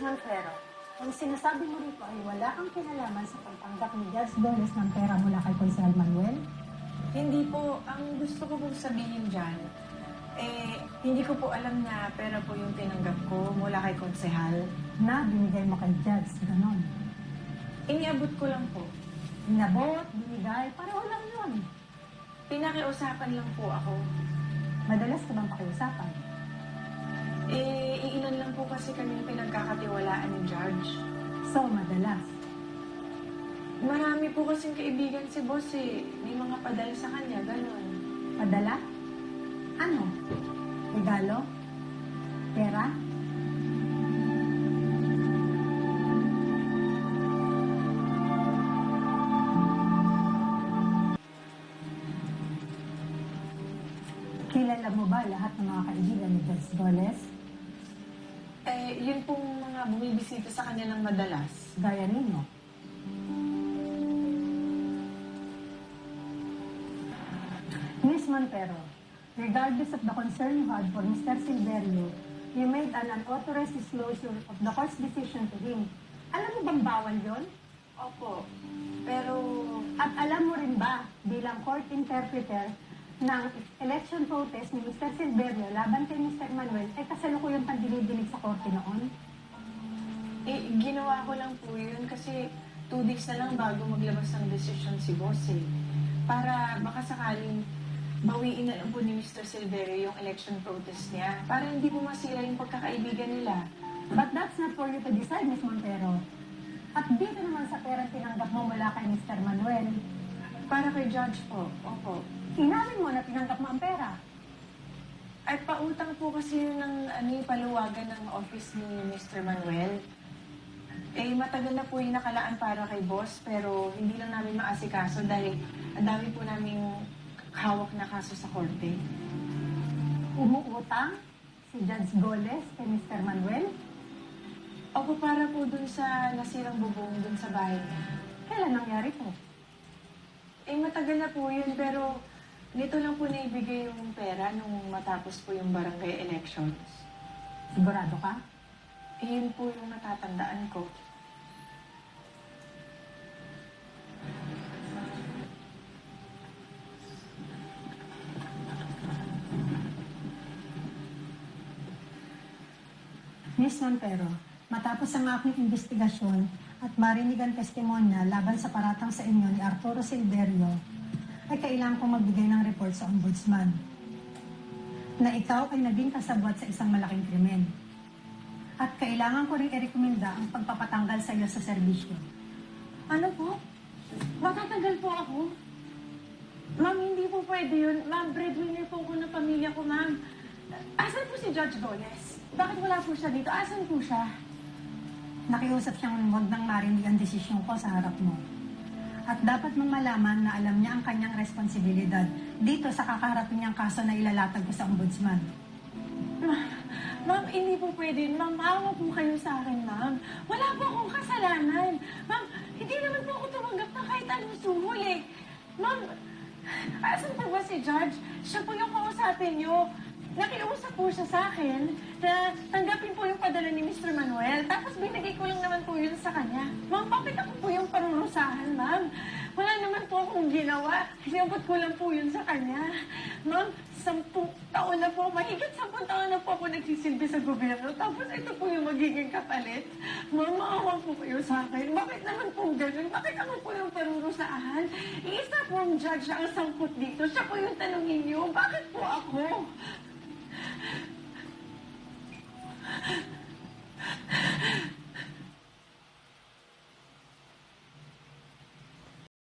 Montero, ang sinasabi mo rito ay wala kang kinalaman sa pagtanggap ni Judge Goles ng pera mula kay Consel Manuel? Hindi po. Ang gusto ko pong sabihin dyan, hindi ko po alam na pera po yung tinanggap ko mula kay konsehal. Na binigay mo kay Judge, ganon. Iniabot ko lang po. Inabot, binigay, pareho lang yun. Pinakiusapan lang po ako. Madalas ka bang pakiusapan? Iilan lang po kasi kami yung pinagkakatiwalaan ni Judge. So, madalas. Marami po kasing kaibigan si boss May mga padala sa kanya, gano'n. Padala? Ano? Regalo? Pera? Kilala mo ba lahat ng mga kaibigan ni Judge Goles? Yun pong mga bumibisita sa kanya ng madalas. Gaya ninyo? Miss Montero, regardless of the concern you had for Mr. Silverio, you made an unauthorized disclosure of the court's decision to him. Alam mo bang bawal yon? Opo. Pero, At alam mo rin ba, bilang court interpreter, ng election protest ni Mr. Silverio laban kay Mr. Manuel ay kasalukuyang pandinidinig sa korte noon? ginawa ko lang po yun kasi 2 days na lang bago maglabas ng desisyon si boss Para baka sakaling bawiin na lang po ni Mr. Silverio yung election protest niya. Para hindi po masira yung pagkakaibigan nila. But that's not for you to decide, Miss Montero. At dito naman sa perang tinanggap mo mula kay Mr. Manuel, Para kay Judge po, opo. inamin mo na tinanggap mo ang pera. Ay, pautang po kasi yun ng paluwagan ng office ni Mr. Manuel. Matagal na po yung nakalaan para kay boss, pero hindi lang namin maasikaso dahil ang dami po namin hawak na kaso sa korte. Umuutang si Judge Goles kay Mr. Manuel. Opo, para po dun sa nasirang bubong dun sa bahay niya. Kailan nangyari to? Matagal na po yun, pero nito lang po naibigay yung pera nung matapos po yung barangay elections. Sigurado ka? Yun po yung natatandaan ko. Miss Montero, matapos ang aking investigasyon at marinig ang testimonya laban sa paratang sa inyo ni Arturo Silverio, ay kailangan kong magbigay ng report sa ombudsman na ikaw ay naging kasabwat sa isang malaking krimen. At kailangan ko rin i-rekomenda ang pagpapatanggal sa iyo sa serbisyo. Ano po? Matatanggal po ako? Ma'am, hindi po pwede yun. Ma'am, breadwinner po ako ng pamilya ko, ma'am. Asan po si Judge Goles? Bakit wala po siya dito? Asan po siya? Nakiusap siyang huwag nang marinig ang desisyon ko sa harap mo. At dapat mong malaman na alam niya ang kanyang responsibilidad dito sa kakaharapin niyang kaso na ilalatag ko sa ombudsman. Ma'am, hindi po pwede. Ma'am, maawa po kayo sa akin, ma'am. Wala po akong kasalanan. Ma'am, hindi naman po ako tumanggap na kahit anong suhol Ma'am, asan po ba si Judge? Siya po yung kausapin niyo. Nakiusap po siya sa akin na tanggapin po yung padala ni Mr. Manuel. Tapos binigay ko lang naman po yun sa kanya. Ma'am, bakit ako po yung parurusahan, ma'am? Wala naman po akong ginawa. Sinabot ko lang po yun sa kanya. Ma'am, 10 taon na po, mahigit 10 taon na po ako nagsisilbi sa gobyerno. Tapos ito po yung magiging kapalit. Ma'am, maawa po kayo sa akin. Bakit naman po ganun? Bakit ako po yung parurusahan? Iisa po ang judge ang sangkot dito. Siya po yung tanongin niyo. Bakit po ako?